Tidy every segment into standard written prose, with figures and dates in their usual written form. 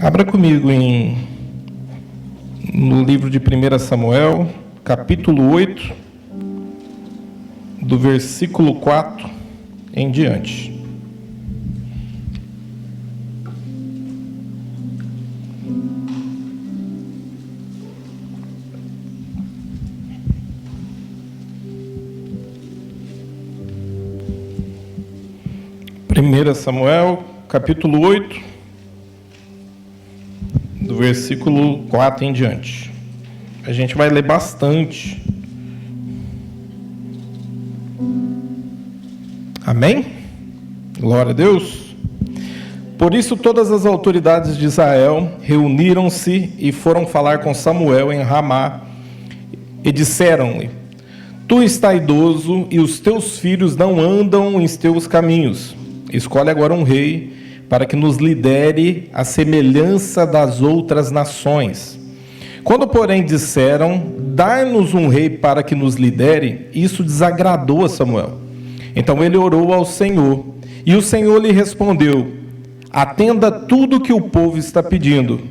Abra comigo no livro de 1 Samuel, capítulo 8, do versículo 4 em diante. Primeira Samuel, capítulo 8, do versículo 4 em diante. A gente vai ler bastante. Amém? Glória a Deus. Por isso todas as autoridades de Israel reuniram-se e foram falar com Samuel em Ramá e disseram-lhe: Tu estás idoso e os teus filhos não andam em teus caminhos. Escolhe agora um rei para que nos lidere à semelhança das outras nações. Quando, porém, disseram: Dai-nos um rei para que nos lidere, isso desagradou a Samuel. Então ele orou ao Senhor, e o Senhor lhe respondeu: Atenda tudo que o povo está pedindo.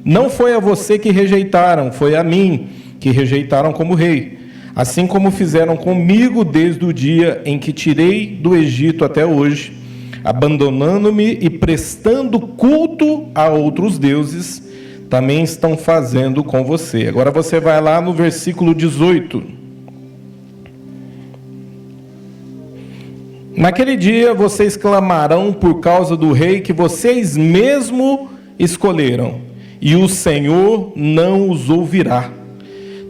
Não foi a você que rejeitaram, foi a mim que rejeitaram como rei. Assim como fizeram comigo desde o dia em que tirei do Egito até hoje, abandonando-me e prestando culto a outros deuses, também estão fazendo com você. Agora você vai lá no versículo 18. Naquele dia vocês clamarão por causa do rei que vocês mesmo escolheram, e o Senhor não os ouvirá.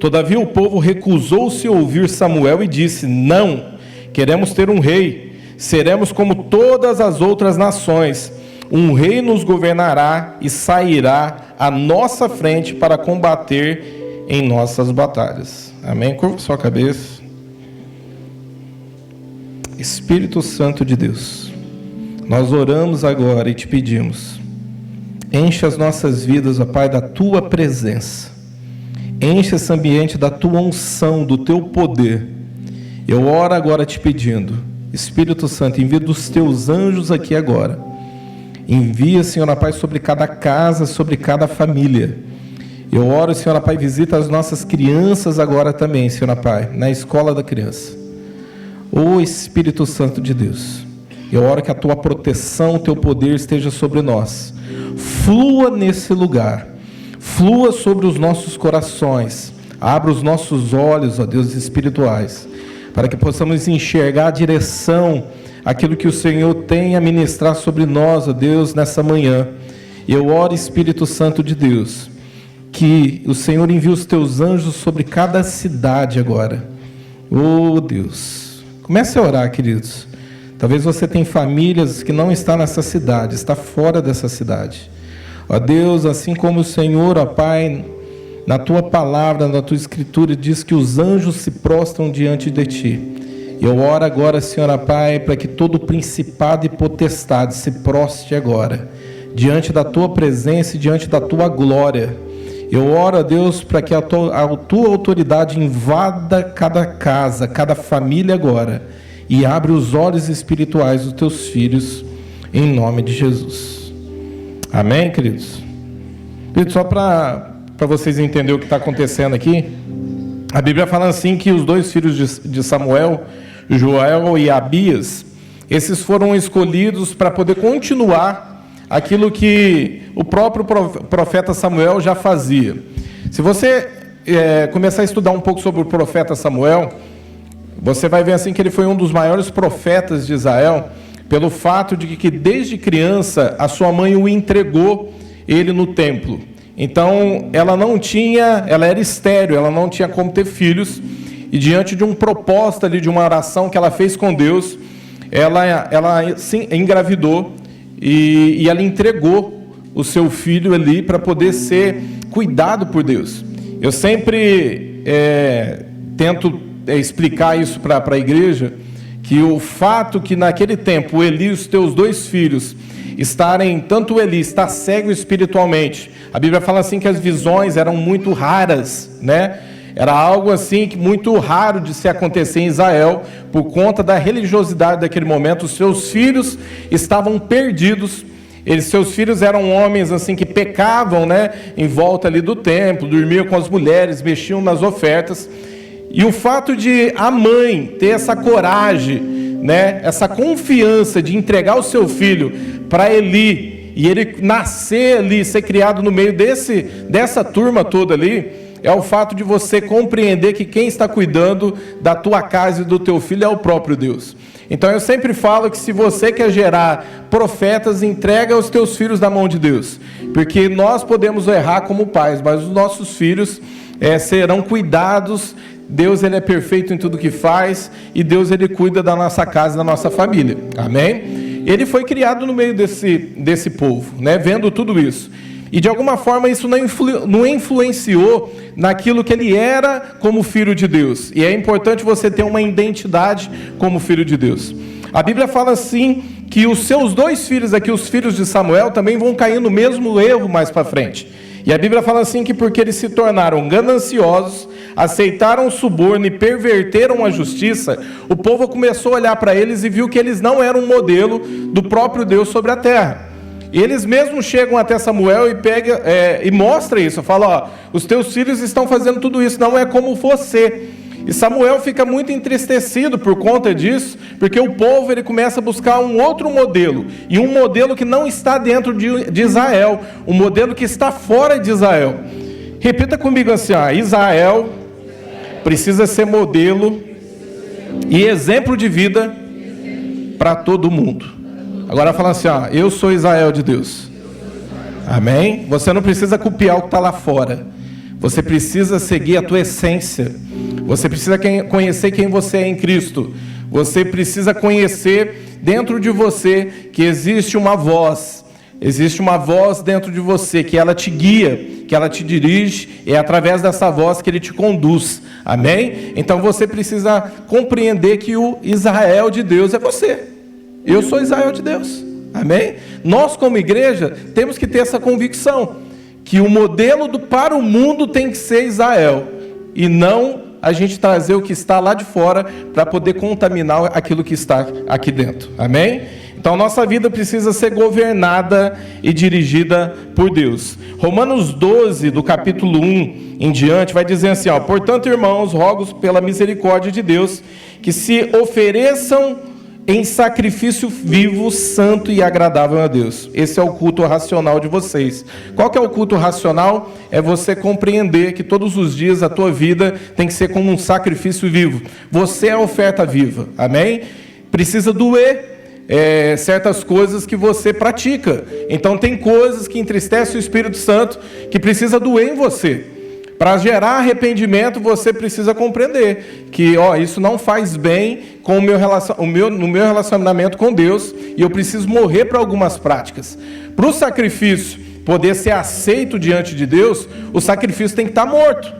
Todavia o povo recusou-se a ouvir Samuel e disse: Não, queremos ter um rei. Seremos como todas as outras nações. Um rei nos governará e sairá à nossa frente para combater em nossas batalhas. Amém? Curva sua cabeça. Espírito Santo de Deus, nós oramos agora e te pedimos: enche as nossas vidas, ó Pai, da tua presença. Enche esse ambiente da tua unção, do teu poder. Eu oro agora te pedindo: Espírito Santo, envia dos teus anjos aqui agora. Envia, Senhor Pai, sobre cada casa, sobre cada família. Eu oro, Senhor Pai, visita as nossas crianças agora também, Senhor Pai, na escola da criança. Ô Espírito Santo de Deus, eu oro que a tua proteção, o teu poder esteja sobre nós. Flua nesse lugar. Flua sobre os nossos corações. Abra os nossos olhos, ó Deus, espirituais, para que possamos enxergar a direção, aquilo que o Senhor tem a ministrar sobre nós, ó Deus, nessa manhã. Eu oro, Espírito Santo de Deus, que o Senhor envie os teus anjos sobre cada cidade agora. Oh Deus, comece a orar, queridos. Talvez você tenha famílias que não estão nessa cidade, está fora dessa cidade. Ó Deus, assim como o Senhor, ó Pai, na tua palavra, na tua escritura, diz que os anjos se prostram diante de ti. Eu oro agora, Senhor Pai, para que todo principado e potestade se prostre agora, diante da tua presença e diante da tua glória. Eu oro a Deus para que a tua autoridade invada cada casa, cada família agora, e abre os olhos espirituais dos teus filhos, em nome de Jesus. Amém, queridos? Queridos, só para vocês entenderem o que está acontecendo aqui, a Bíblia fala assim que os dois filhos de Samuel, Joel e Abias, esses foram escolhidos para poder continuar aquilo que o próprio profeta Samuel já fazia. Se você começar a estudar um pouco sobre o profeta Samuel, você vai ver assim que ele foi um dos maiores profetas de Israel, pelo fato de que desde criança a sua mãe o entregou ele no templo. Então, ela era estéril, ela não tinha como ter filhos, e diante de uma proposta ali, de uma oração que ela fez com Deus, ela sim, engravidou, e ela entregou o seu filho ali para poder ser cuidado por Deus. Eu sempre tento explicar isso para a igreja, que o fato que naquele tempo Eli e os teus dois filhos tanto Eli está cego espiritualmente, a Bíblia fala assim que as visões eram muito raras, né? Era algo assim que muito raro de se acontecer em Israel, por conta da religiosidade daquele momento. Os seus filhos estavam perdidos, Seus filhos eram homens assim que pecavam, né, em volta ali do templo, dormiam com as mulheres, mexiam nas ofertas. E o fato de a mãe ter essa coragem, né, essa confiança de entregar o seu filho para Eli, e ele nascer ali, ser criado no meio dessa turma toda ali, é o fato de você compreender que quem está cuidando da tua casa e do teu filho é o próprio Deus. Então eu sempre falo que se você quer gerar profetas, entrega os teus filhos na mão de Deus. Porque nós podemos errar como pais, mas os nossos filhos serão cuidados. Deus, ele é perfeito em tudo que faz, e Deus, ele cuida da nossa casa e da nossa família. Amém? Ele foi criado no meio desse povo, né? Vendo tudo isso. E de alguma forma isso não influenciou naquilo que ele era como filho de Deus. E é importante você ter uma identidade como filho de Deus. A Bíblia fala assim, que os seus 2 filhos aqui, os filhos de Samuel, também vão cair no mesmo erro mais para frente. E a Bíblia fala assim que porque eles se tornaram gananciosos, aceitaram o suborno e perverteram a justiça, o povo começou a olhar para eles e viu que eles não eram um modelo do próprio Deus sobre a terra. E eles mesmos chegam até Samuel e mostra isso. Fala, ó, os teus filhos estão fazendo tudo isso, não é como você. E Samuel fica muito entristecido por conta disso, porque o povo ele começa a buscar um outro modelo, e um modelo que não está dentro de Israel, um modelo que está fora de Israel. Repita comigo assim, ó, Israel precisa ser modelo e exemplo de vida para todo mundo. Agora fala assim, ó, eu sou Israel de Deus. Amém? Você não precisa copiar o que está lá fora. Você precisa seguir a tua essência. Você precisa conhecer quem você é em Cristo. Você precisa conhecer dentro de você que existe uma voz. Existe uma voz dentro de você, que ela te guia, que ela te dirige, e é através dessa voz que ele te conduz. Amém? Então você precisa compreender que o Israel de Deus é você. Eu sou Israel de Deus. Amém? Nós, como igreja, temos que ter essa convicção, que o modelo para o mundo tem que ser Israel, e não a gente trazer o que está lá de fora para poder contaminar aquilo que está aqui dentro. Amém? Então, nossa vida precisa ser governada e dirigida por Deus. Romanos 12, do capítulo 1 em diante, vai dizer assim, ó, portanto, irmãos, rogo pela misericórdia de Deus, que se ofereçam em sacrifício vivo, santo e agradável a Deus. Esse é o culto racional de vocês. Qual que é o culto racional? É você compreender que todos os dias a tua vida tem que ser como um sacrifício vivo. Você é a oferta viva. Amém? Precisa doer certas coisas que você pratica. Então tem coisas que entristecem o Espírito Santo que precisa doer em você. Para gerar arrependimento, você precisa compreender que isso não faz bem com no meu relacionamento com Deus, e eu preciso morrer para algumas práticas. Para o sacrifício poder ser aceito diante de Deus, o sacrifício tem que estar morto.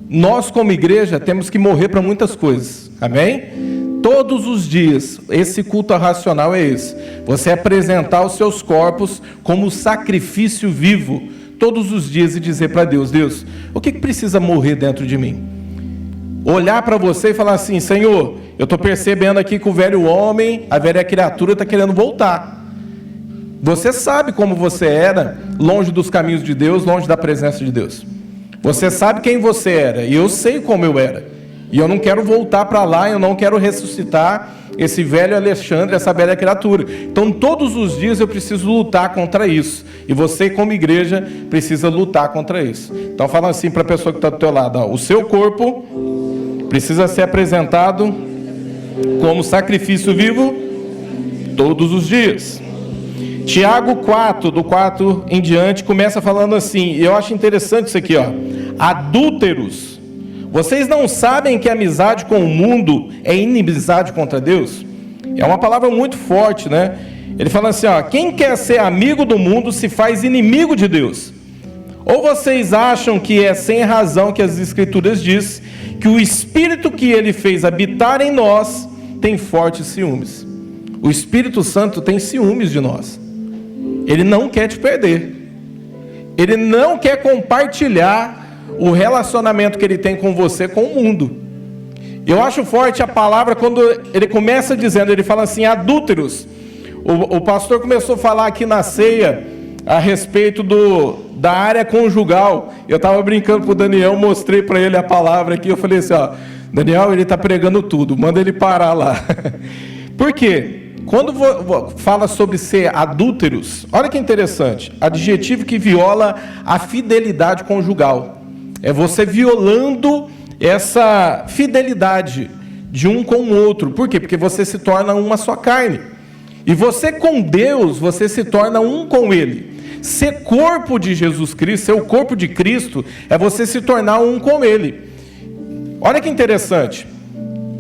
Nós, como igreja, temos que morrer para muitas coisas. Amém? Todos os dias, esse culto racional é esse. Você apresentar os seus corpos como sacrifício vivo, todos os dias, e dizer para Deus, Deus, o que precisa morrer dentro de mim? Olhar para você e falar assim, Senhor, eu estou percebendo aqui que o velho homem, a velha criatura está querendo voltar. Você sabe como você era, longe dos caminhos de Deus, longe da presença de Deus. Você sabe quem você era, e eu sei como eu era. E eu não quero voltar para lá, eu não quero ressuscitar esse velho Alexandre, essa velha criatura. Então todos os dias eu preciso lutar contra isso. E você, como igreja, precisa lutar contra isso. Então fala assim para a pessoa que está do teu lado, o seu corpo precisa ser apresentado como sacrifício vivo todos os dias. Tiago 4, do 4 em diante, começa falando assim, e eu acho interessante isso aqui, adúlteros, vocês não sabem que a amizade com o mundo é inimizade contra Deus? É uma palavra muito forte, né? Ele fala assim, quem quer ser amigo do mundo se faz inimigo de Deus. Ou vocês acham que é sem razão que as Escrituras diz que o Espírito que Ele fez habitar em nós tem fortes ciúmes. O Espírito Santo tem ciúmes de nós. Ele não quer te perder. Ele não quer compartilhar o relacionamento que Ele tem com você, com o mundo. Eu acho forte a palavra quando ele começa dizendo, ele fala assim, adúlteros, O pastor começou a falar aqui na ceia a respeito da área conjugal. Eu estava brincando com o Daniel, mostrei para ele a palavra aqui. Eu falei assim, ó, Daniel, ele está pregando tudo, manda ele parar lá. Por quê? Quando fala sobre ser adúlteros, olha que interessante, adjetivo que viola a fidelidade conjugal. É você violando essa fidelidade de um com o outro. Por quê? Porque você se torna uma só carne. E você com Deus, você se torna um com Ele. Ser corpo de Jesus Cristo, ser o corpo de Cristo, é você se tornar um com Ele. Olha que interessante.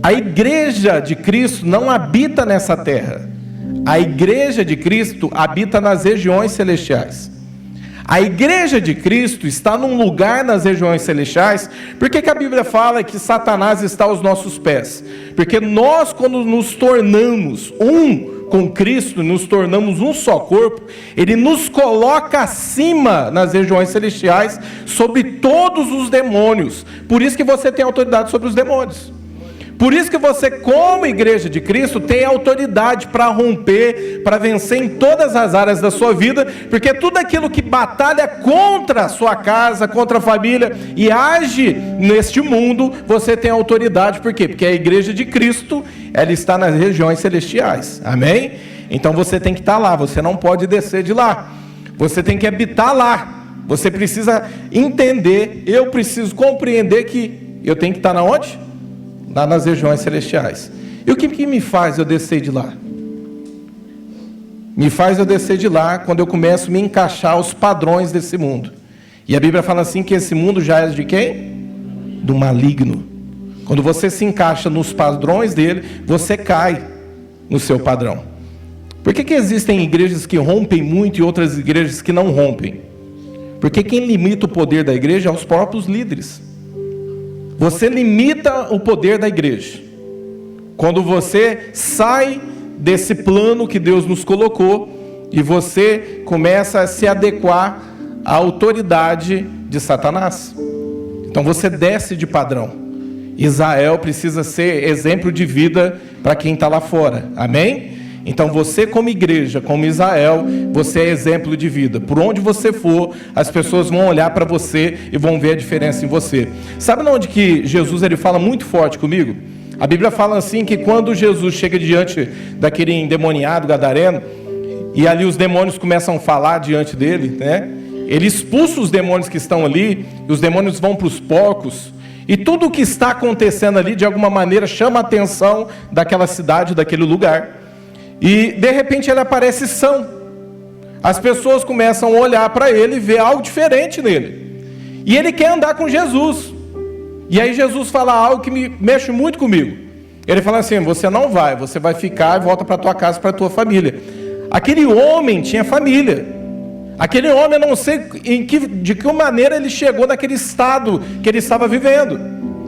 A igreja de Cristo não habita nessa terra. A igreja de Cristo habita nas regiões celestiais. A igreja de Cristo está num lugar nas regiões celestiais. Por que a Bíblia fala que Satanás está aos nossos pés? Porque nós, quando nos tornamos um com Cristo, nos tornamos um só corpo, Ele nos coloca acima nas regiões celestiais sobre todos os demônios. Por isso que você tem autoridade sobre os demônios. Por isso que você, como igreja de Cristo, tem autoridade para romper, para vencer em todas as áreas da sua vida, porque tudo aquilo que batalha contra a sua casa, contra a família e age neste mundo, você tem autoridade. Por quê? Porque a igreja de Cristo, ela está nas regiões celestiais. Amém? Então você tem que estar lá, você não pode descer de lá. Você tem que habitar lá. Você precisa entender, eu preciso compreender que eu tenho que estar na onde? Lá nas regiões celestiais. E o que me faz eu descer de lá? Me faz eu descer de lá quando eu começo a me encaixar aos padrões desse mundo. E a Bíblia fala assim que esse mundo já é de quem? Do maligno. Quando você se encaixa nos padrões dele, você cai no seu padrão. Por que existem igrejas que rompem muito e outras igrejas que não rompem? Porque quem limita o poder da igreja é os próprios líderes. Você limita o poder da igreja quando você sai desse plano que Deus nos colocou e você começa a se adequar à autoridade de Satanás. Então você desce de padrão. Israel precisa ser exemplo de vida para quem está lá fora. Amém? Então você, como igreja, como Israel, você é exemplo de vida. Por onde você for, as pessoas vão olhar para você e vão ver a diferença em você. Sabe onde que Jesus ele fala muito forte comigo? A Bíblia fala assim que quando Jesus chega diante daquele endemoniado gadareno, e ali os demônios começam a falar diante dele, né? Ele expulsa os demônios que estão ali, e os demônios vão para os porcos, e tudo o que está acontecendo ali, de alguma maneira, chama a atenção daquela cidade, daquele lugar. E de repente ele aparece são. As pessoas começam a olhar para ele e ver algo diferente nele. E ele quer andar com Jesus. E aí Jesus fala algo que me mexe muito comigo. Ele fala assim: você não vai, você vai ficar e volta para tua casa, para tua família. Aquele homem tinha família. Aquele homem, eu não sei de que maneira ele chegou naquele estado que ele estava vivendo,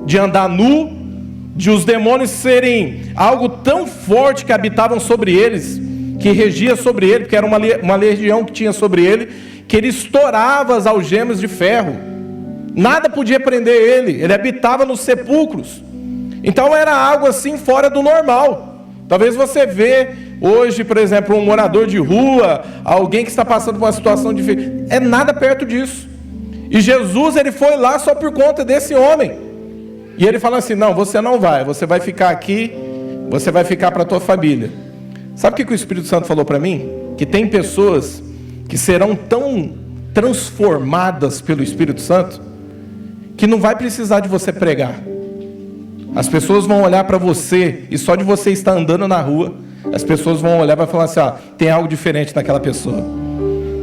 de andar nu, de os demônios serem algo tão forte que habitavam sobre eles, que regia sobre ele, porque era uma legião que tinha sobre ele, que ele estourava as algemas de ferro. Nada podia prender ele habitava nos sepulcros. Então era algo assim fora do normal. Talvez você vê hoje, por exemplo, um morador de rua, alguém que está passando por uma situação difícil, é nada perto disso. E Jesus, ele foi lá só por conta desse homem. E ele fala assim: não, você não vai, você vai ficar aqui, você vai ficar para a tua família. Sabe o que o Espírito Santo falou para mim? Que tem pessoas que serão tão transformadas pelo Espírito Santo, que não vai precisar de você pregar. As pessoas vão olhar para você, e só de você estar andando na rua, as pessoas vão olhar e vai falar assim: tem algo diferente naquela pessoa.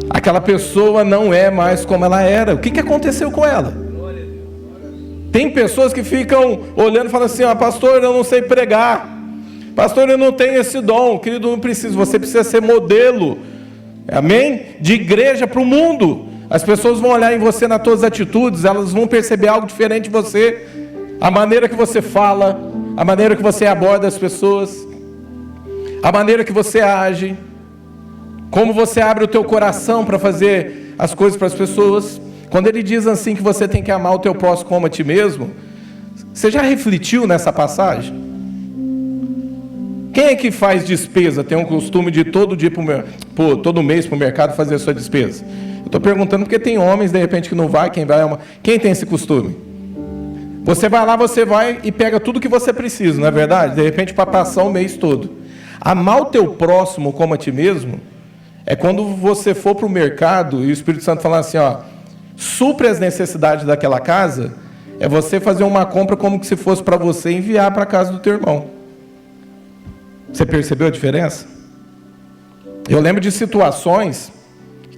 Aquela pessoa não é mais como ela era. O que aconteceu com ela? Tem pessoas que ficam olhando e falam assim: pastor, eu não sei pregar. Pastor, eu não tenho esse dom. Querido, não precisa. Você precisa ser modelo, amém? De igreja para o mundo. As pessoas vão olhar em você, nas suas atitudes, elas vão perceber algo diferente de você. A maneira que você fala, a maneira que você aborda as pessoas, a maneira que você age, como você abre o teu coração para fazer as coisas para as pessoas. Quando ele diz assim que você tem que amar o teu próximo como a ti mesmo, você já refletiu nessa passagem? Quem é que faz despesa? Tem um costume de todo mês para o mercado fazer a sua despesa? Eu estou perguntando porque tem homens, de repente, que não vai, quem tem esse costume? Você vai lá, você vai e pega tudo que você precisa, não é verdade? De repente, para passar o mês todo. Amar o teu próximo como a ti mesmo é quando você for para o mercado e o Espírito Santo falar assim, ó, supre as necessidades daquela casa, é você fazer uma compra como se fosse para você enviar para a casa do teu irmão. Você percebeu a diferença? Eu lembro de situações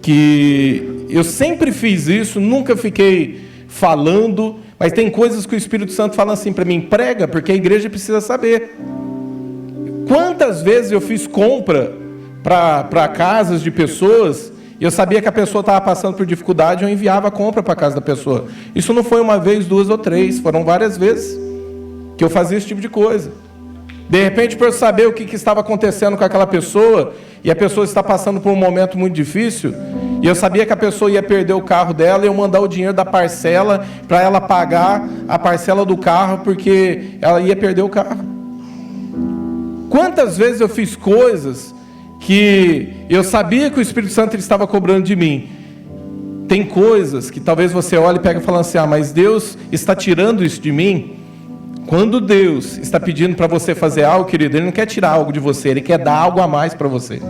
que eu sempre fiz isso, nunca fiquei falando, mas tem coisas que o Espírito Santo fala assim para mim, prega, porque a igreja precisa saber. Quantas vezes eu fiz compra para casas de pessoas, e eu sabia que a pessoa estava passando por dificuldade, eu enviava a compra para a casa da pessoa. Isso não foi uma vez, duas ou três, foram várias vezes que eu fazia esse tipo de coisa. De repente, para eu saber o que estava acontecendo com aquela pessoa, e a pessoa está passando por um momento muito difícil, e eu sabia que a pessoa ia perder o carro dela, e eu mandar o dinheiro da parcela para ela pagar a parcela do carro, porque ela ia perder o carro. Quantas vezes eu fiz coisas que eu sabia que o Espírito Santo ele estava cobrando de mim? Tem coisas que talvez você olhe e pega falando assim, mas Deus está tirando isso de mim. Quando Deus está pedindo para você fazer algo, querido, Ele não quer tirar algo de você, Ele quer dar algo a mais para você.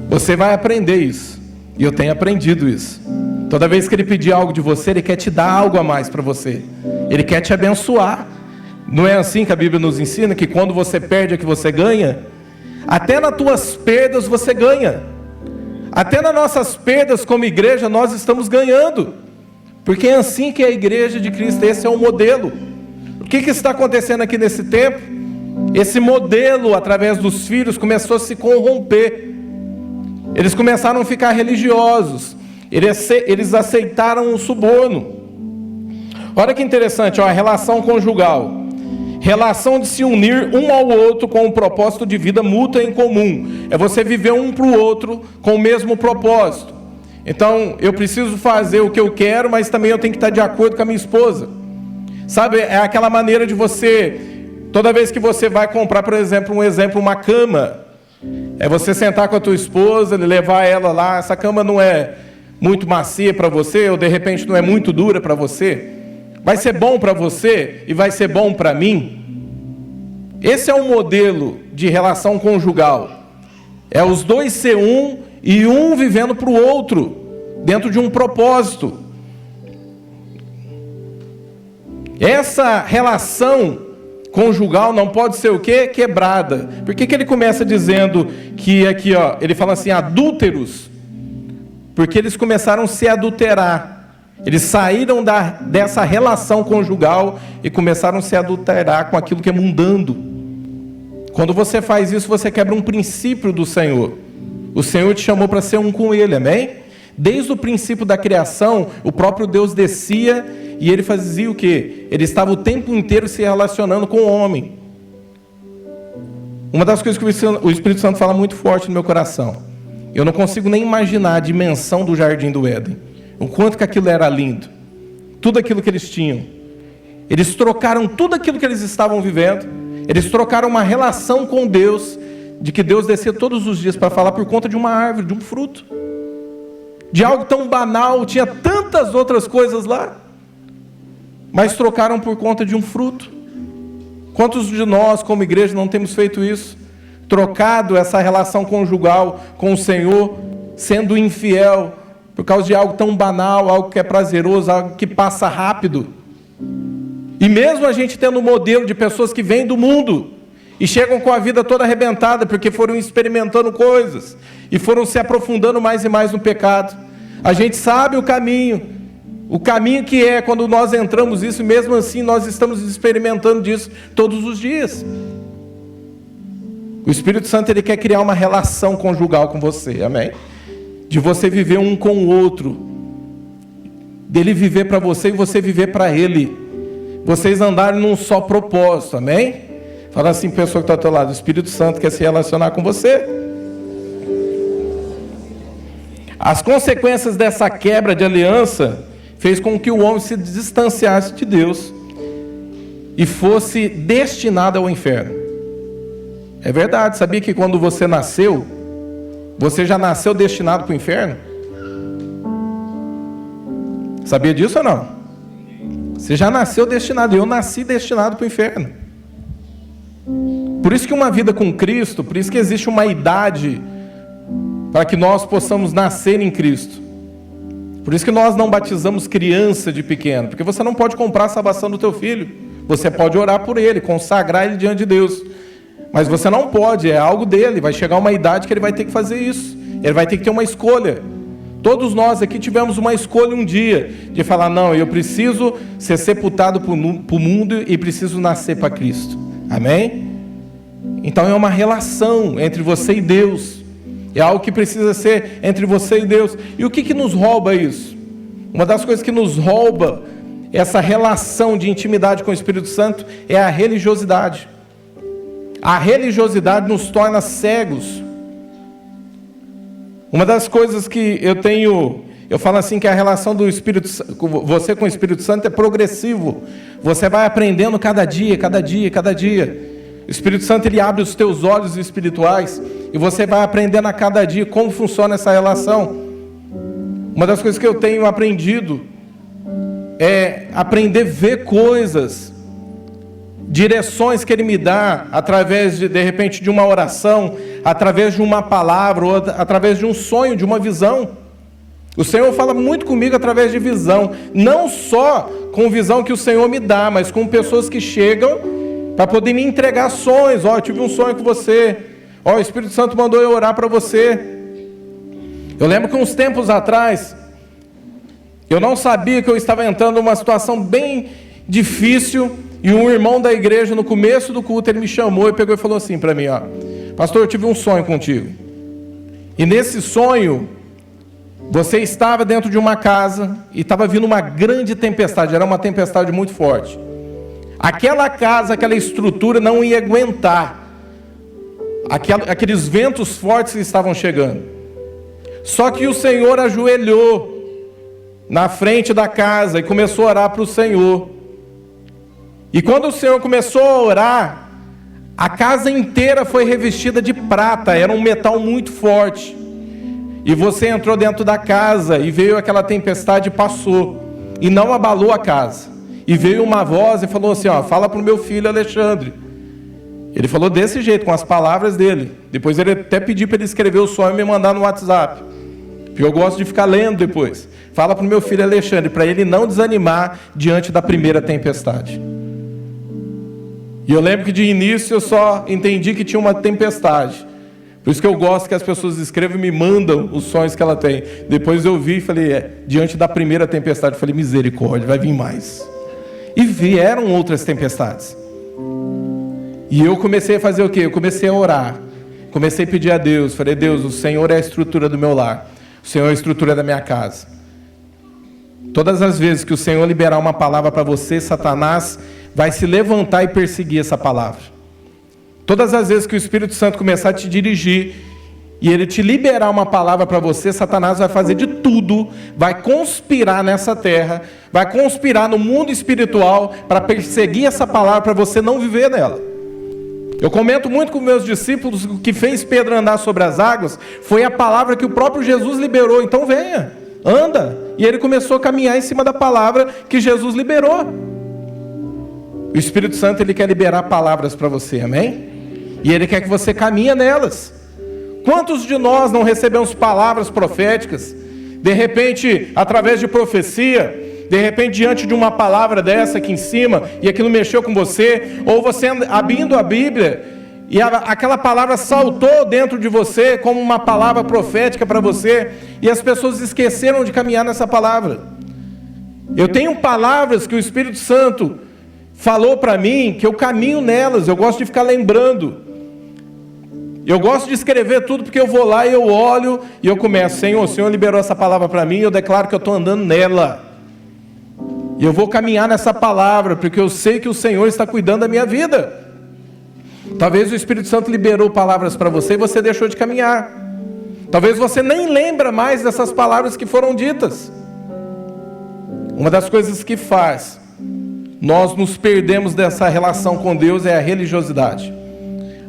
Você vai aprender isso. E eu tenho aprendido isso. Toda vez que Ele pedir algo de você, Ele quer te dar algo a mais para você. Ele quer te abençoar. Não é assim que a Bíblia nos ensina, que quando você perde é que você ganha? Até nas tuas perdas você ganha. Até nas nossas perdas como igreja nós estamos ganhando. Porque é assim que é a igreja de Cristo, esse é o modelo. O que está acontecendo aqui nesse tempo? Esse modelo, através dos filhos, começou a se corromper. Eles começaram a ficar religiosos. Eles aceitaram o suborno. Olha que interessante, a relação conjugal. Relação de se unir um ao outro com um propósito de vida mútua em comum. É você viver um para o outro com o mesmo propósito. Então, eu preciso fazer o que eu quero, mas também eu tenho que estar de acordo com a minha esposa. Sabe, é aquela maneira de você, toda vez que você vai comprar, por exemplo, uma cama, é você sentar com a tua esposa, levar ela lá, essa cama não é muito macia para você, ou de repente não é muito dura para você, vai ser bom para você e vai ser bom para mim. Esse é um modelo de relação conjugal. É os dois ser um e um vivendo para o outro, dentro de um propósito. Essa relação conjugal não pode ser o quê? Quebrada. Por que ele começa dizendo que aqui, ele fala assim, adúlteros? Porque eles começaram a se adulterar. Eles saíram dessa relação conjugal e começaram a se adulterar com aquilo que é mundano. Quando você faz isso, você quebra um princípio do Senhor. O Senhor te chamou para ser um com Ele, amém? Desde o princípio da criação, o próprio Deus descia e Ele fazia o quê? Ele estava o tempo inteiro se relacionando com o homem. Uma das coisas que o Espírito Santo fala muito forte no meu coração. Eu não consigo nem imaginar a dimensão do Jardim do Éden. O quanto que aquilo era lindo. Tudo aquilo que eles tinham. Eles trocaram tudo aquilo que eles estavam vivendo. Eles trocaram uma relação com Deus, de que Deus descia todos os dias para falar por conta de uma árvore, de um fruto. De algo tão banal, tinha tantas outras coisas lá, mas trocaram por conta de um fruto. Quantos de nós, como igreja, não temos feito isso? Trocado essa relação conjugal com o Senhor, sendo infiel, por causa de algo tão banal, algo que é prazeroso, algo que passa rápido. E mesmo a gente tendo um modelo de pessoas que vêm do mundo e chegam com a vida toda arrebentada, porque foram experimentando coisas e foram se aprofundando mais e mais no pecado. A gente sabe o caminho que é quando nós entramos nisso, e mesmo assim nós estamos experimentando disso todos os dias. O Espírito Santo, ele quer criar uma relação conjugal com você, amém? De você viver um com o outro, dele viver para você e você viver para ele, vocês andarem num só propósito, amém? Fala assim, pessoa que está ao teu lado, o Espírito Santo quer se relacionar com você. As consequências dessa quebra de aliança fez com que o homem se distanciasse de Deus e fosse destinado ao inferno. É verdade. Sabia que quando você nasceu, você já nasceu destinado para o inferno? Sabia disso ou não? Você já nasceu destinado. Eu nasci destinado para o inferno. Por isso que uma vida com Cristo, por isso que existe uma idade para que nós possamos nascer em Cristo. Por isso que nós não batizamos criança de pequeno, porque você não pode comprar a salvação do teu filho. Você pode orar por ele, consagrar ele diante de Deus. Mas você não pode, é algo dele. Vai chegar uma idade que ele vai ter que fazer isso. Ele vai ter que ter uma escolha. Todos nós aqui tivemos uma escolha um dia, de falar, não, eu preciso ser sepultado para o mundo e preciso nascer para Cristo. Amém? Então é uma relação entre você e Deus. É algo que precisa ser entre você e Deus. E o que nos rouba isso? Uma das coisas que nos rouba essa relação de intimidade com o Espírito Santo é a religiosidade. A religiosidade nos torna cegos. Uma das coisas que eu falo assim, que a relação do Espírito, você com o Espírito Santo é progressivo. Você vai aprendendo cada dia, cada dia, cada dia. O Espírito Santo, ele abre os teus olhos espirituais e você vai aprendendo a cada dia como funciona essa relação. Uma das coisas que eu tenho aprendido é aprender a ver coisas, direções que Ele me dá através de repente, de uma oração, através de uma palavra, ou através de um sonho, de uma visão. O Senhor fala muito comigo através de visão, não só com visão que o Senhor me dá, mas com pessoas que chegam para poder me entregar sonhos. Eu tive um sonho com você. O Espírito Santo mandou eu orar para você. Eu lembro que uns tempos atrás, eu não sabia que eu estava entrando numa situação bem difícil, e um irmão da igreja, no começo do culto, ele me chamou e pegou e falou assim para mim, pastor, eu tive um sonho contigo. E nesse sonho, você estava dentro de uma casa e estava vindo uma grande tempestade, era uma tempestade muito forte. Aquela casa, aquela estrutura não ia aguentar aqueles ventos fortes que estavam chegando. Só que o Senhor ajoelhou na frente da casa e começou a orar para o Senhor. E quando o Senhor começou a orar, a casa inteira foi revestida de prata, era um metal muito forte. E você entrou dentro da casa e veio aquela tempestade e passou, e não abalou a casa. E veio uma voz e falou assim, fala para o meu filho Alexandre. Ele falou desse jeito, com as palavras dele. Depois ele até pediu para ele escrever o sonho e me mandar no WhatsApp, porque eu gosto de ficar lendo depois. Fala para o meu filho Alexandre, para ele não desanimar diante da primeira tempestade. E eu lembro que de início eu só entendi que tinha uma tempestade. Por isso que eu gosto que as pessoas escrevam e me mandam os sonhos que ela tem. Depois eu vi e falei, diante da primeira tempestade, eu falei, misericórdia, vai vir mais. E vieram outras tempestades. E eu comecei a fazer o quê? Eu comecei a orar. Comecei a pedir a Deus. Falei, Deus, o Senhor é a estrutura do meu lar. O Senhor é a estrutura da minha casa. Todas as vezes que o Senhor liberar uma palavra para você, Satanás vai se levantar e perseguir essa palavra. Todas as vezes que o Espírito Santo começar a te dirigir e ele te liberar uma palavra para você, Satanás vai fazer de tudo, vai conspirar nessa terra, vai conspirar no mundo espiritual para perseguir essa palavra, para você não viver nela. Eu comento muito com meus discípulos, o que fez Pedro andar sobre as águas foi a palavra que o próprio Jesus liberou. Então venha, anda. E ele começou a caminhar em cima da palavra que Jesus liberou. O Espírito Santo, ele quer liberar palavras para você, amém? E ele quer que você caminhe nelas. Quantos de nós não recebemos palavras proféticas? De repente, através de profecia, de repente, diante de uma palavra dessa aqui em cima, e aquilo mexeu com você, ou você abrindo a Bíblia, e aquela palavra saltou dentro de você como uma palavra profética para você, e as pessoas esqueceram de caminhar nessa palavra. Eu tenho palavras que o Espírito Santo falou para mim, que eu caminho nelas, eu gosto de ficar lembrando. Eu gosto de escrever tudo, porque eu vou lá e eu olho, e eu começo, Senhor, o Senhor liberou essa palavra para mim, eu declaro que eu estou andando nela. E eu vou caminhar nessa palavra, porque eu sei que o Senhor está cuidando da minha vida. Talvez o Espírito Santo liberou palavras para você e você deixou de caminhar. Talvez você nem lembra mais dessas palavras que foram ditas. Uma das coisas que faz nós nos perdemos dessa relação com Deus é a religiosidade.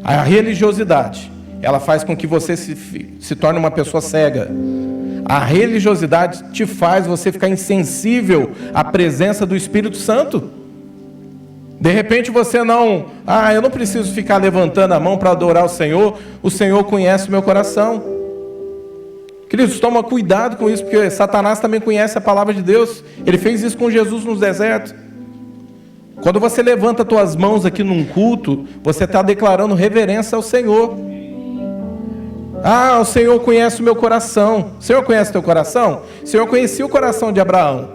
A religiosidade, ela faz com que você se torne uma pessoa cega. A religiosidade te faz você ficar insensível à presença do Espírito Santo. De repente você não... eu não preciso ficar levantando a mão para adorar o Senhor conhece o meu coração. Queridos, toma cuidado com isso, porque Satanás também conhece a palavra de Deus. Ele fez isso com Jesus no deserto. Quando você levanta as tuas mãos aqui num culto, você está declarando reverência ao Senhor. O Senhor conhece o meu coração. O Senhor conhece o teu coração? O Senhor conhecia o coração de Abraão.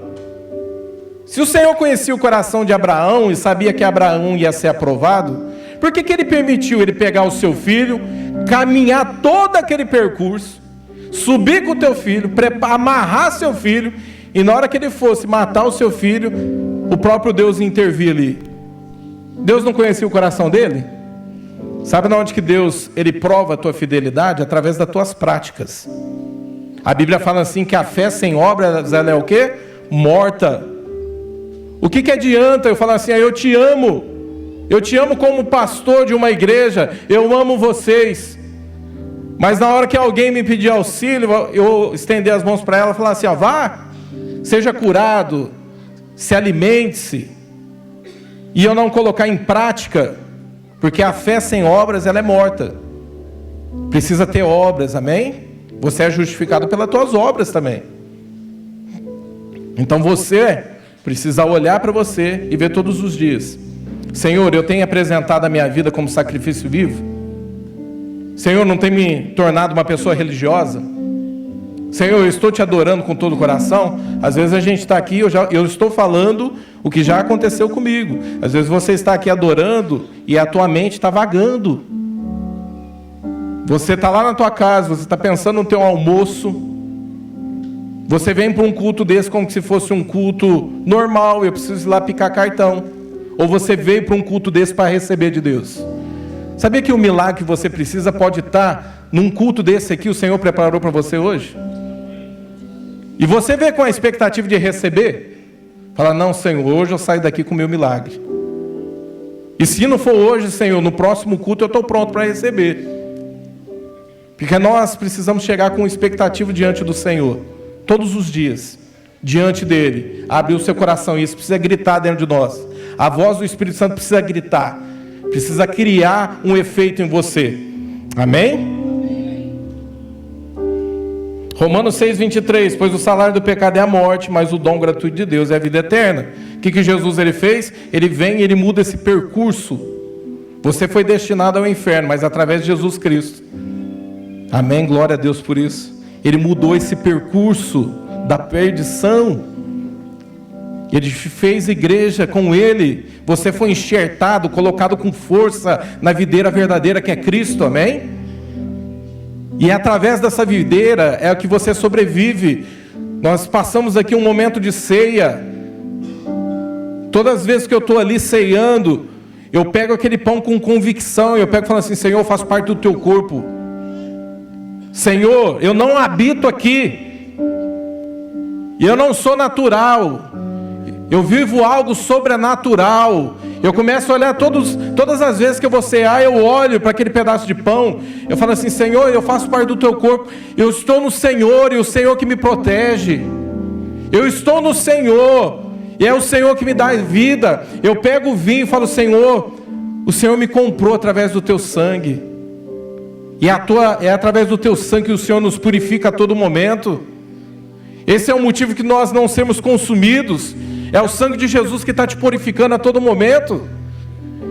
Se o Senhor conhecia o coração de Abraão e sabia que Abraão ia ser aprovado, por que Ele permitiu ele pegar o seu filho, caminhar todo aquele percurso, subir com o teu filho, amarrar seu filho, e na hora que ele fosse matar o seu filho, o próprio Deus intervir ali? Deus não conhecia o coração dele? Sabe onde que Deus ele prova a tua fidelidade? Através das tuas práticas. A Bíblia fala assim que a fé sem obras, ela é o quê? Morta. O que adianta eu falar assim, eu te amo como pastor de uma igreja, eu amo vocês, mas na hora que alguém me pedir auxílio, eu estender as mãos para ela e falar assim, vá, seja curado, se alimente-se, e eu não colocar em prática, porque a fé sem obras, ela é morta. Precisa ter obras, amém? Você é justificado pelas tuas obras também. Então você precisa olhar para você e ver todos os dias, Senhor, eu tenho apresentado a minha vida como sacrifício vivo? Senhor, não tem me tornado uma pessoa religiosa? Senhor, eu estou te adorando com todo o coração? Às vezes a gente está aqui, eu estou falando o que já aconteceu comigo. Às vezes você está aqui adorando e a tua mente está vagando. Você está lá na tua casa, você está pensando no teu almoço. Você vem para um culto desse como se fosse um culto normal, eu preciso ir lá picar cartão. Ou você veio para um culto desse para receber de Deus. Sabia que o milagre que você precisa pode estar num culto desse aqui, o Senhor preparou para você hoje? E você vê com a expectativa de receber, fala, não, Senhor, hoje eu saio daqui com o meu milagre. E se não for hoje, Senhor, no próximo culto eu estou pronto para receber. Porque nós precisamos chegar com expectativa diante do Senhor, todos os dias, diante dEle, abrir o seu coração, e isso precisa gritar dentro de nós. A voz do Espírito Santo precisa gritar, precisa criar um efeito em você. Amém? Romanos 6:23, pois o salário do pecado é a morte, mas o dom gratuito de Deus é a vida eterna. O que Jesus ele fez? Ele vem e ele muda esse percurso. Você foi destinado ao inferno, mas através de Jesus Cristo. Amém? Glória a Deus por isso. Ele mudou esse percurso da perdição. Ele fez igreja com Ele. Você foi enxertado, colocado com força na videira verdadeira que é Cristo, amém? E é através dessa videira é que você sobrevive. Nós passamos aqui um momento de ceia. Todas as vezes que eu estou ali ceando, eu pego aquele pão com convicção. Eu pego e falo assim, Senhor, eu faço parte do Teu corpo. Senhor, eu não habito aqui. E eu não sou natural. Eu vivo algo sobrenatural. Eu começo a olhar todas as vezes que eu vou cear, eu olho para aquele pedaço de pão. Eu falo assim, Senhor, eu faço parte do Teu corpo. Eu estou no Senhor e o Senhor que me protege. Eu estou no Senhor e é o Senhor que me dá vida. Eu pego o vinho e falo, Senhor, o Senhor me comprou através do Teu sangue. E é através do Teu sangue que o Senhor nos purifica a todo momento. Esse é o motivo que nós não sermos consumidos. É o sangue de Jesus que está te purificando a todo momento.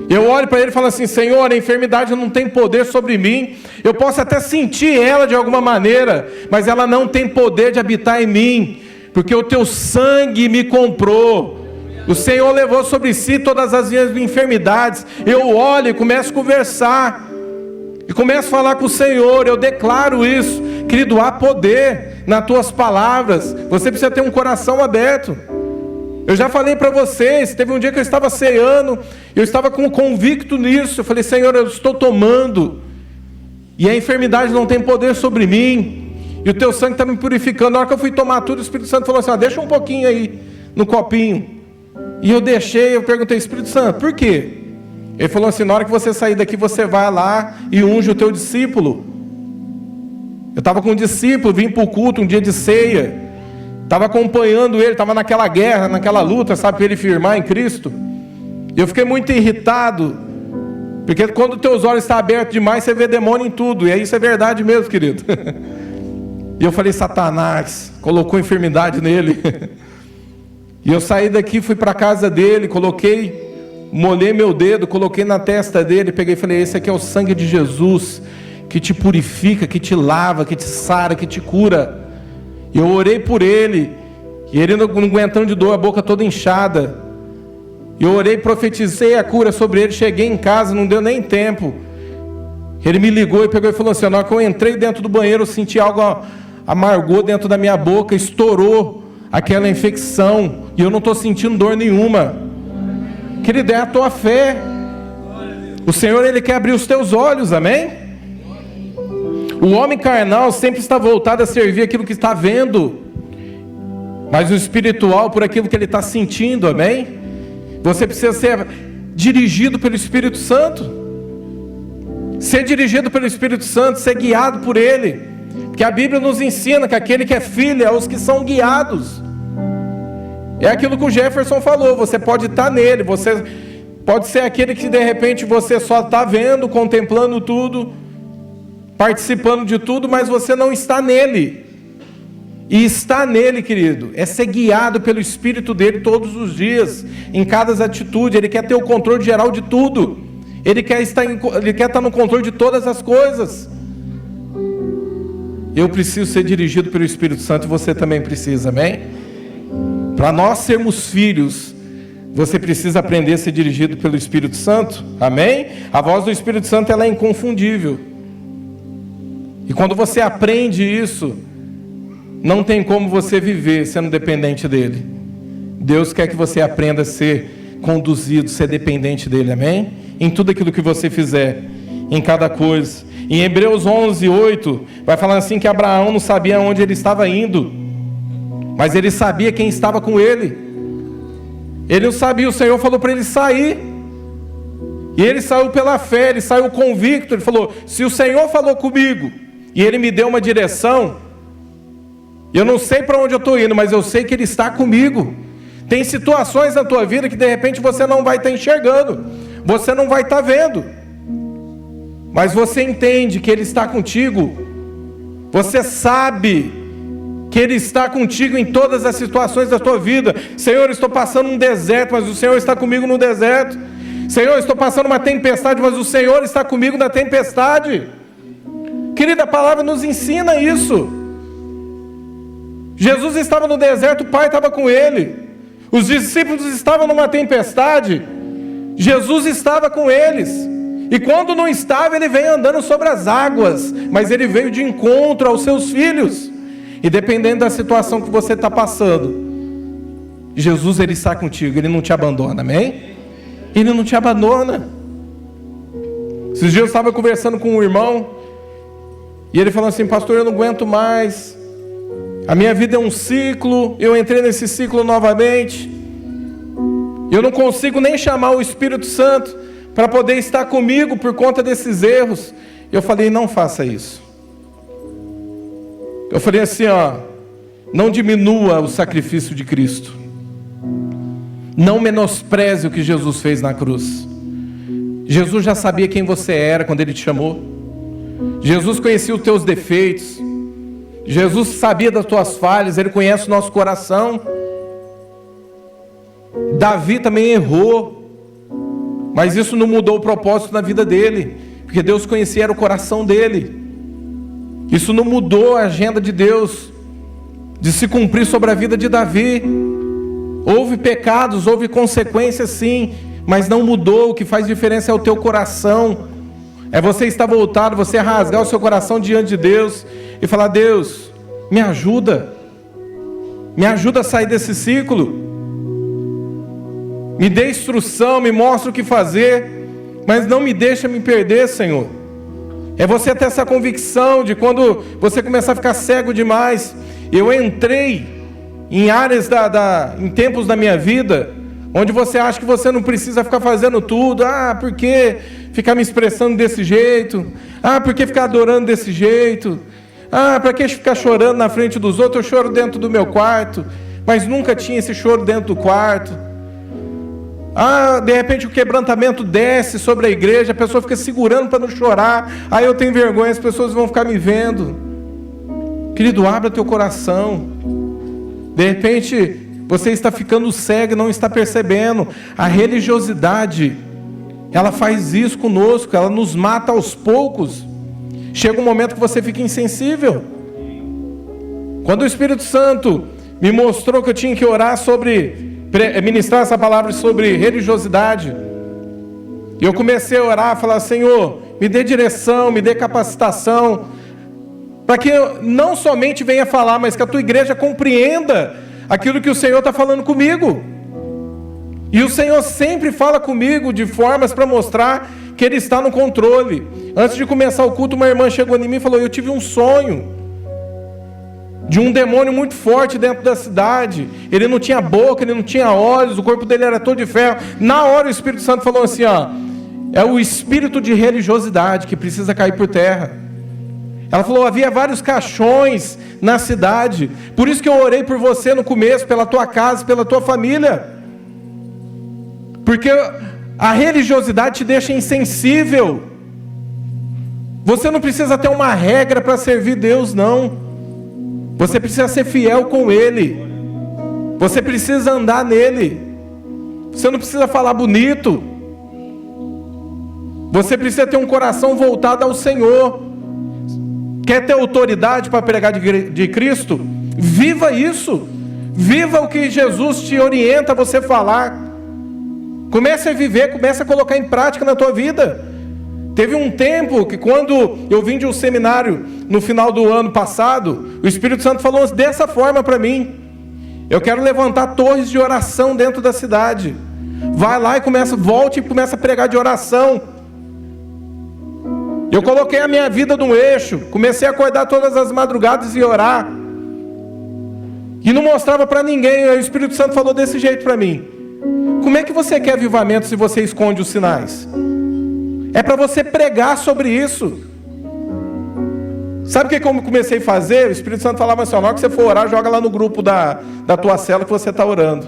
Eu olho para Ele e falo assim, Senhor, a enfermidade não tem poder sobre mim. Eu posso até sentir ela de alguma maneira, mas ela não tem poder de habitar em mim, porque o Teu sangue me comprou. O Senhor levou sobre si todas as minhas enfermidades. Eu olho e começo a conversar, e começo a falar com o Senhor. Eu declaro isso. Querido, há poder nas Tuas palavras. Você precisa ter um coração aberto. Eu já falei para vocês, teve um dia que eu estava ceando, eu estava convicto nisso. Eu falei, Senhor, eu estou tomando, e a enfermidade não tem poder sobre mim, e o Teu sangue está me purificando. Na hora que eu fui tomar tudo, o Espírito Santo falou assim, deixa um pouquinho aí no copinho. E eu deixei, eu perguntei, Espírito Santo, por quê? Ele falou assim: na hora que você sair daqui, você vai lá e unge o teu discípulo. Eu estava com um discípulo, vim para o culto um dia de ceia, estava acompanhando ele, estava naquela guerra, naquela luta, sabe, para ele firmar em Cristo. E eu fiquei muito irritado, porque quando teus olhos estão abertos demais, você vê demônio em tudo, e isso é verdade mesmo, querido. E eu falei: Satanás colocou enfermidade nele. E eu saí daqui, fui para a casa dele, molhei meu dedo, coloquei na testa dele, peguei e falei: esse aqui é o sangue de Jesus, que te purifica, que te lava, que te sara, que te cura. E eu orei por ele, e ele não aguentando de dor, a boca toda inchada. Eu orei, profetizei a cura sobre ele, cheguei em casa, não deu nem tempo. Ele me ligou e pegou e falou assim: na hora que eu entrei dentro do banheiro, eu senti algo amargou dentro da minha boca, estourou aquela infecção, e eu não estou sentindo dor nenhuma. Querido, é a tua fé. O Senhor, Ele quer abrir os teus olhos, amém? O homem carnal sempre está voltado a servir aquilo que está vendo, mas o espiritual por aquilo que ele está sentindo, amém? Você precisa ser dirigido pelo Espírito Santo, ser dirigido pelo Espírito Santo, ser guiado por Ele, porque a Bíblia nos ensina que aquele que é filho é os que são guiados. É aquilo que o Jefferson falou: você pode estar nele, você pode ser aquele que de repente você só está vendo, contemplando tudo, participando de tudo, mas você não está nele. E estar nele, querido, é ser guiado pelo Espírito dele todos os dias, em cada atitude. Ele quer ter o controle geral de tudo, ele quer estar no controle de todas as coisas. Eu preciso ser dirigido pelo Espírito Santo, e você também precisa, amém? Para nós sermos filhos, você precisa aprender a ser dirigido pelo Espírito Santo, amém? A voz do Espírito Santo, ela é inconfundível. E quando você aprende isso, não tem como você viver sendo dependente dele. Deus quer que você aprenda a ser conduzido, ser dependente dele, amém? Em tudo aquilo que você fizer, em cada coisa. Em Hebreus 11:8, vai falar assim que Abraão não sabia onde ele estava indo, mas ele sabia quem estava com ele. Ele não sabia, o Senhor falou para ele sair, e ele saiu pela fé, ele saiu convicto. Ele falou: se o Senhor falou comigo, e Ele me deu uma direção, eu não sei para onde eu estou indo, mas eu sei que Ele está comigo. Tem situações na tua vida que de repente você não vai estar enxergando, você não vai estar vendo, mas você entende que Ele está contigo. Você sabe que Ele está contigo em todas as situações da tua vida. Senhor, estou passando um deserto, mas o Senhor está comigo no deserto. Senhor, estou passando uma tempestade, mas o Senhor está comigo na tempestade. Querida, a palavra nos ensina isso. Jesus estava no deserto, o Pai estava com Ele. Os discípulos estavam numa tempestade, Jesus estava com eles. E quando não estava, Ele veio andando sobre as águas, mas Ele veio de encontro aos seus filhos. E dependendo da situação que você está passando, Jesus, Ele está contigo, Ele não te abandona, amém? Ele não te abandona. Esses dias eu estava conversando com um irmão, e ele falou assim: pastor, eu não aguento mais, a minha vida é um ciclo, eu entrei nesse ciclo novamente, eu não consigo nem chamar o Espírito Santo para poder estar comigo por conta desses erros. Eu falei: não faça isso. Eu falei assim, não diminua o sacrifício de Cristo, não menospreze o que Jesus fez na cruz. Jesus já sabia quem você era quando Ele te chamou. Jesus conhecia os teus defeitos, Jesus sabia das tuas falhas, Ele conhece o nosso coração. Davi também errou, mas isso não mudou o propósito na vida dele, porque Deus conhecia o coração dele. Isso não mudou a agenda de Deus de se cumprir sobre a vida de Davi. Houve pecados, houve consequências sim, mas não mudou. O que faz diferença é o teu coração. É você estar voltado, você rasgar o seu coração diante de Deus e falar: Deus, me ajuda a sair desse ciclo, me dê instrução, me mostra o que fazer, mas não me deixa me perder, Senhor. É você ter essa convicção de quando você começar a ficar cego demais. Eu entrei em áreas, em tempos da minha vida, onde você acha que você não precisa ficar fazendo tudo. Ah, por que ficar me expressando desse jeito? Ah, por que ficar adorando desse jeito? Ah, para que ficar chorando na frente dos outros? Eu choro dentro do meu quarto, mas nunca tinha esse choro dentro do quarto. Ah, de repente o quebrantamento desce sobre a igreja, a pessoa fica segurando para não chorar. Ah, eu tenho vergonha, as pessoas vão ficar me vendo. Querido, abra teu coração. De repente você está ficando cego e não está percebendo. A religiosidade, ela faz isso conosco, ela nos mata aos poucos. Chega um momento que você fica insensível. Quando o Espírito Santo me mostrou que eu tinha que orar sobre, ministrar essa palavra sobre religiosidade, e eu comecei a orar, falar: Senhor, me dê direção, me dê capacitação, para que eu não somente venha falar, mas que a tua igreja compreenda aquilo que o Senhor está falando comigo. E o Senhor sempre fala comigo de formas para mostrar que Ele está no controle. Antes de começar o culto, uma irmã chegou em mim e falou: eu tive um sonho de um demônio muito forte dentro da cidade. Ele não tinha boca, ele não tinha olhos, o corpo dele era todo de ferro. Na hora o Espírito Santo falou assim: ó, é o espírito de religiosidade que precisa cair por terra. Ela falou: havia vários caixões na cidade, por isso que eu orei por você no começo, pela tua casa, pela tua família, porque a religiosidade te deixa insensível. Você não precisa ter uma regra para servir Deus, não. Você precisa ser fiel com Ele, você precisa andar nele, você não precisa falar bonito, você precisa ter um coração voltado ao Senhor. Quer ter autoridade para pregar de Cristo? Viva isso. Viva o que Jesus te orienta a você falar. Comece a viver, comece a colocar em prática na tua vida. Teve um tempo que, quando eu vim de um seminário no final do ano passado, o Espírito Santo falou dessa forma para mim: eu quero levantar torres de oração dentro da cidade. Vai lá e volte e começa a pregar de oração. Eu coloquei a minha vida no eixo, comecei a acordar todas as madrugadas e orar, e não mostrava para ninguém. Aí o Espírito Santo falou desse jeito para mim: como é que você quer avivamento se você esconde os sinais? É para você pregar sobre isso. Sabe o que eu comecei a fazer? O Espírito Santo falava assim: na hora que você for orar, joga lá no grupo da tua célula que você está orando.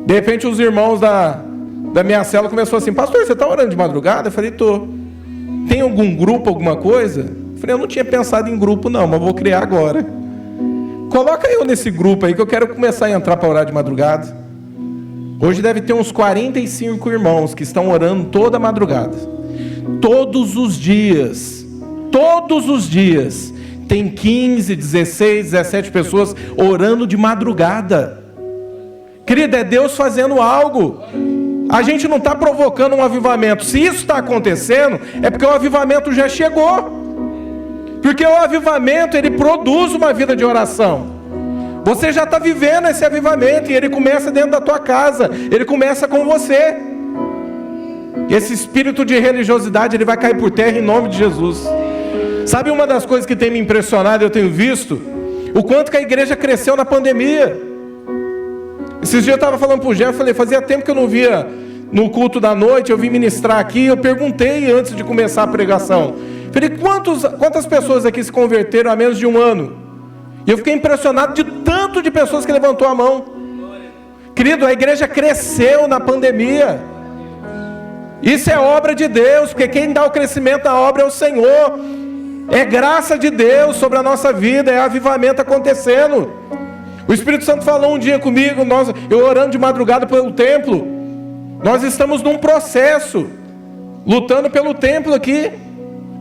De repente os irmãos da minha célula começaram assim: pastor, você está orando de madrugada? Eu falei: estou. Tem algum grupo, alguma coisa? Eu falei: eu não tinha pensado em grupo não, mas vou criar agora. Coloca eu nesse grupo aí que eu quero começar a entrar para orar de madrugada. Hoje deve ter uns 45 irmãos que estão orando toda madrugada. Todos os dias tem 15, 16, 17 pessoas orando de madrugada. Querida, é Deus fazendo algo. A gente não está provocando um avivamento. Se isso está acontecendo, é porque o avivamento já chegou. Porque o avivamento, ele produz uma vida de oração. Você já está vivendo esse avivamento, e ele começa dentro da tua casa, ele começa com você. Esse espírito de religiosidade, ele vai cair por terra em nome de Jesus. Sabe uma das coisas que tem me impressionado, eu tenho visto? O quanto que a igreja cresceu na pandemia. Esses dias eu estava falando para o Jeff, falei: fazia tempo que eu não via no culto da noite, eu vim ministrar aqui, eu perguntei antes de começar a pregação, falei: quantas pessoas aqui se converteram há menos de um ano? E eu fiquei impressionado de tanto de pessoas que levantou a mão. Querido, a igreja cresceu na pandemia. Isso é obra de Deus, porque quem dá o crescimento da obra é o Senhor. É graça de Deus sobre a nossa vida, é avivamento acontecendo. O Espírito Santo falou um dia comigo, eu orando de madrugada pelo templo. Nós estamos num processo, lutando pelo templo aqui.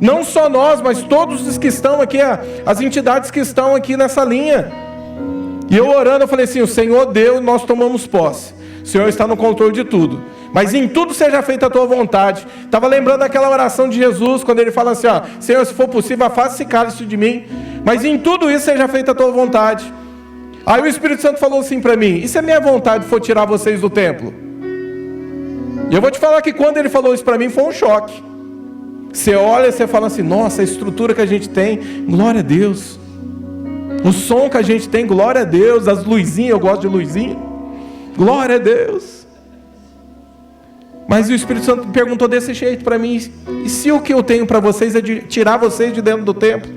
Não só nós, mas todos os que estão aqui, as entidades que estão aqui nessa linha. E eu orando, eu falei assim: o Senhor deu e nós tomamos posse. O Senhor está no controle de tudo. Mas em tudo seja feita a tua vontade. Estava lembrando daquela oração de Jesus, quando ele fala assim: ó, Senhor, se for possível, afasta esse cálice de mim. Mas em tudo isso seja feita a tua vontade. Aí o Espírito Santo falou assim para mim: e se a minha vontade for tirar vocês do templo? E eu vou te falar que quando ele falou isso para mim, foi um choque. Você olha e você fala assim: nossa, a estrutura que a gente tem, glória a Deus. O som que a gente tem, glória a Deus. As luzinhas, eu gosto de luzinha. Glória a Deus. Mas o Espírito Santo perguntou desse jeito para mim: e se o que eu tenho para vocês é de tirar vocês de dentro do templo?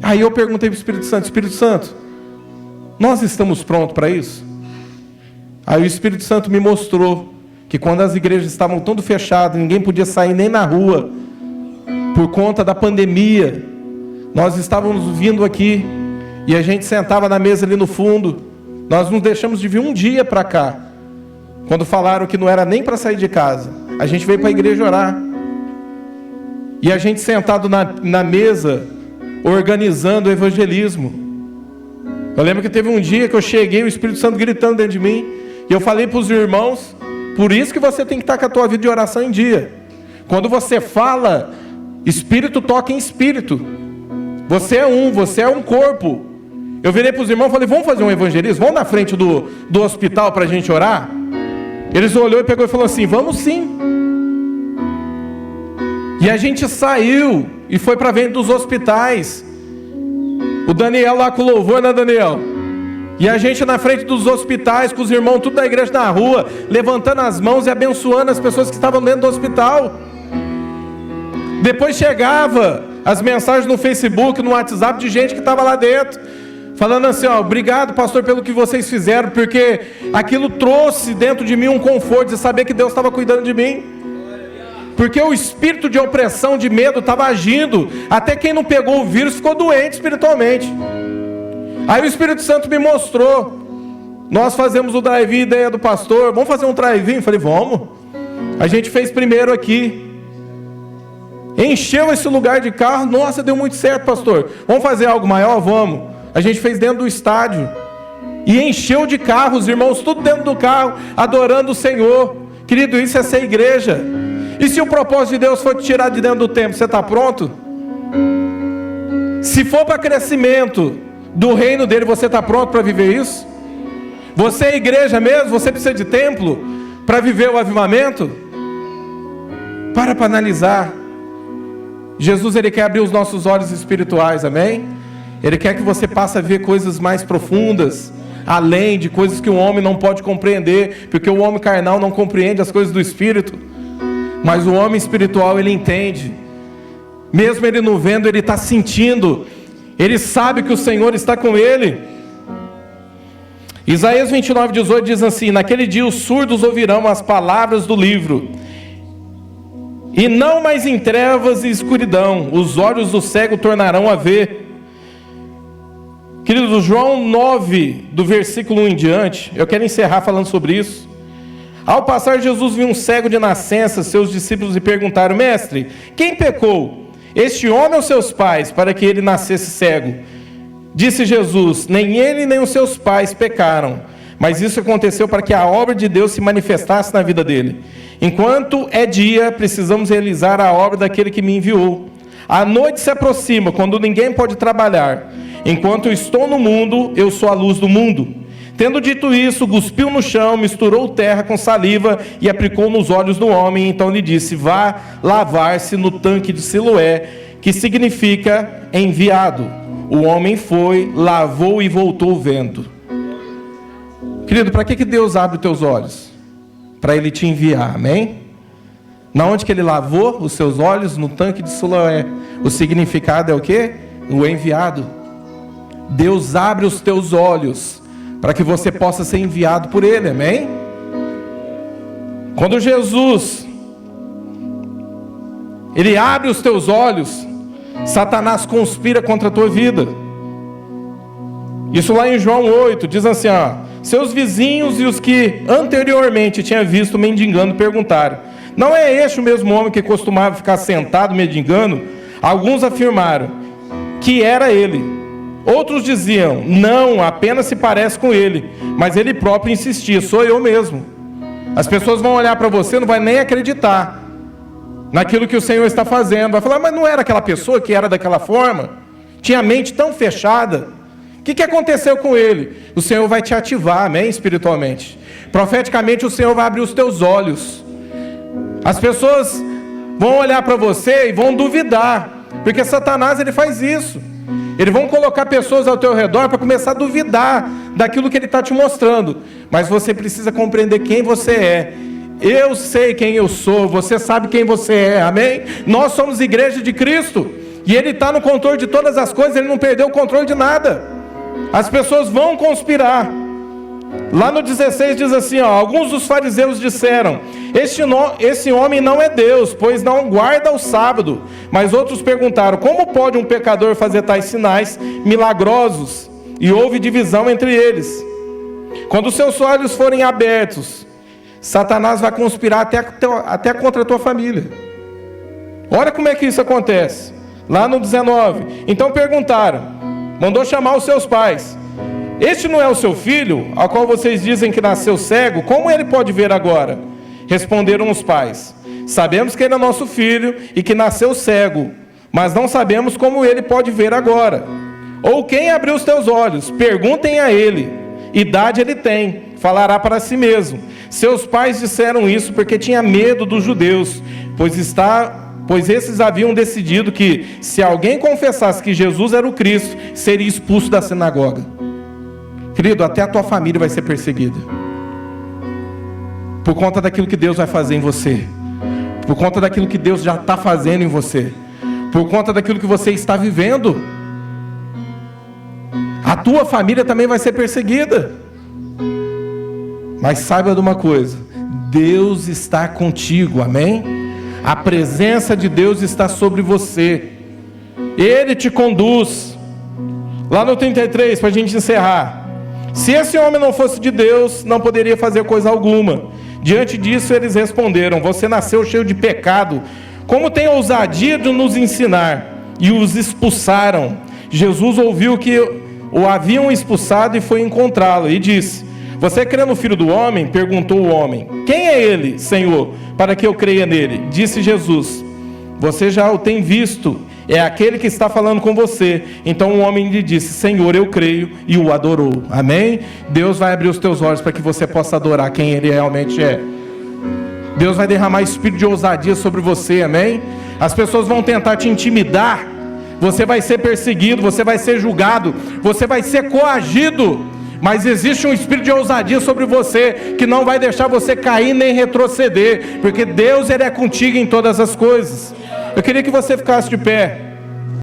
Aí eu perguntei para o Espírito Santo, nós estamos prontos para isso? Aí o Espírito Santo me mostrou que quando as igrejas estavam todas fechadas, ninguém podia sair nem na rua, por conta da pandemia, nós estávamos vindo aqui, e a gente sentava na mesa ali no fundo. Nós não deixamos de vir um dia para cá, quando falaram que não era nem para sair de casa. A gente veio para a igreja orar, e a gente sentado na mesa, organizando o evangelismo. Eu lembro que teve um dia que eu cheguei, o Espírito Santo gritando dentro de mim, e eu falei para os irmãos: por isso que você tem que estar com a tua vida de oração em dia. Quando você fala, Espírito toca em Espírito. Você é um corpo. Eu virei para os irmãos e falei: vamos fazer um evangelismo? Vamos na frente do hospital para a gente orar? Eles olhou e pegou e falou assim: vamos sim. E a gente saiu e foi para frente dos hospitais. O Daniel lá com o louvor, né, Daniel? E a gente na frente dos hospitais, com os irmãos tudo da igreja na rua, levantando as mãos e abençoando as pessoas que estavam dentro do hospital. Depois chegava as mensagens no Facebook, no WhatsApp, de gente que estava lá dentro, falando assim: ó, obrigado, pastor, pelo que vocês fizeram, porque aquilo trouxe dentro de mim um conforto de saber que Deus estava cuidando de mim. Porque o espírito de opressão, de medo, estava agindo. Até quem não pegou o vírus ficou doente espiritualmente. Aí o Espírito Santo me mostrou. Nós fazemos o drive-in, ideia do pastor: vamos fazer um drive-in? Falei: vamos. A gente fez primeiro aqui, encheu esse lugar de carro. Nossa, deu muito certo, pastor. Vamos fazer algo maior? Vamos. A gente fez dentro do estádio, e encheu de carro, os irmãos tudo dentro do carro, adorando o Senhor. Querido, isso é ser igreja. E se o propósito de Deus for te tirar de dentro do templo, você está pronto? Se for para crescimento do reino dele, você está pronto para viver isso? Você é igreja mesmo? Você precisa de templo para viver o avivamento? Para analisar. Jesus, ele quer abrir os nossos olhos espirituais, amém? Ele quer que você passe a ver coisas mais profundas, além de coisas que o homem não pode compreender, porque o homem carnal não compreende as coisas do Espírito, mas o homem espiritual, ele entende. Mesmo ele não vendo, ele está sentindo. Ele sabe que o Senhor está com ele. Isaías 29:18 diz assim: naquele dia os surdos ouvirão as palavras do livro, e não mais em trevas e escuridão, os olhos do cego tornarão a ver. Queridos, João 9, do versículo 1 em diante, eu quero encerrar falando sobre isso. Ao passar, Jesus viu um cego de nascença. Seus discípulos lhe perguntaram: mestre, quem pecou, este homem ou seus pais, para que ele nascesse cego? Disse Jesus: nem ele nem os seus pais pecaram, mas isso aconteceu para que a obra de Deus se manifestasse na vida dele. Enquanto é dia, precisamos realizar a obra daquele que me enviou. A noite se aproxima, quando ninguém pode trabalhar. Enquanto eu estou no mundo, eu sou a luz do mundo. Tendo dito isso, cuspiu no chão, misturou terra com saliva e aplicou nos olhos do homem. Então lhe disse: vá lavar-se no tanque de Siloé, que significa enviado. O homem foi, lavou e voltou vendo. Querido, para que Deus abre os teus olhos? Para Ele te enviar, amém? Na onde que Ele lavou os seus olhos? No tanque de Siloé. O significado é o quê? O enviado. Deus abre os teus olhos para que você possa ser enviado por Ele, amém? Quando Jesus, Ele abre os teus olhos, Satanás conspira contra a tua vida. Isso lá em João 8, diz assim, ó: seus vizinhos e os que anteriormente tinham visto mendigando perguntaram: não é este o mesmo homem que costumava ficar sentado mendigando? Alguns afirmaram que era ele. Outros diziam: não, apenas se parece com ele. Mas ele próprio insistia: sou eu mesmo. As pessoas vão olhar para você, não vai nem acreditar naquilo que o Senhor está fazendo. Vai falar: mas não era aquela pessoa que era daquela forma? Tinha a mente tão fechada. O que aconteceu com ele? O Senhor vai te ativar, amém? Espiritualmente. Profeticamente, o Senhor vai abrir os teus olhos. As pessoas vão olhar para você e vão duvidar, porque Satanás, ele faz isso. Eles vão colocar pessoas ao teu redor para começar a duvidar daquilo que Ele está te mostrando. Mas você precisa compreender quem você é. Eu sei quem eu sou, você sabe quem você é, amém? Nós somos igreja de Cristo, e Ele está no controle de todas as coisas, Ele não perdeu o controle de nada. As pessoas vão conspirar. Lá no 16 diz assim, alguns dos fariseus disseram, esse homem não é Deus, pois não guarda o sábado. Mas outros perguntaram, como pode um pecador fazer tais sinais milagrosos? E houve divisão entre eles. Quando seus olhos forem abertos, Satanás vai conspirar até contra a tua família. Olha como é que isso acontece. Lá no 19, então perguntaram, mandou chamar os seus pais. Este não é o seu filho, ao qual vocês dizem que nasceu cego? Como ele pode ver agora? Responderam os pais, sabemos que ele é nosso filho e que nasceu cego, mas não sabemos como ele pode ver agora. Ou quem abriu os teus olhos? Perguntem a ele. Idade ele tem, falará para si mesmo. Seus pais disseram isso porque tinha medo dos judeus, pois esses haviam decidido que, se alguém confessasse que Jesus era o Cristo, seria expulso da sinagoga. Querido, até a tua família vai ser perseguida, por conta daquilo que Deus vai fazer em você, por conta daquilo que Deus já está fazendo em você, por conta daquilo que você está vivendo. A tua família também vai ser perseguida. Mas saiba de uma coisa, Deus está contigo, amém? A presença de Deus está sobre você, Ele te conduz. Lá no 33, para a gente encerrar, se esse homem não fosse de Deus, não poderia fazer coisa alguma. Diante disso eles responderam, você nasceu cheio de pecado, como tem ousadia de nos ensinar? E os expulsaram. Jesus ouviu que o haviam expulsado e foi encontrá-lo, e disse, você crê no Filho do Homem? Perguntou o homem. Quem é ele, Senhor, para que eu creia nele? Disse Jesus, você já o tem visto, é aquele que está falando com você. Então o homem lhe disse, Senhor, eu creio, e o adorou. Amém? Deus vai abrir os teus olhos para que você possa adorar quem Ele realmente é. Deus vai derramar espírito de ousadia sobre você, amém? As pessoas vão tentar te intimidar, você vai ser perseguido, você vai ser julgado, você vai ser coagido, mas existe um espírito de ousadia sobre você, que não vai deixar você cair nem retroceder, porque Deus, Ele é contigo em todas as coisas. Eu queria que você ficasse de pé.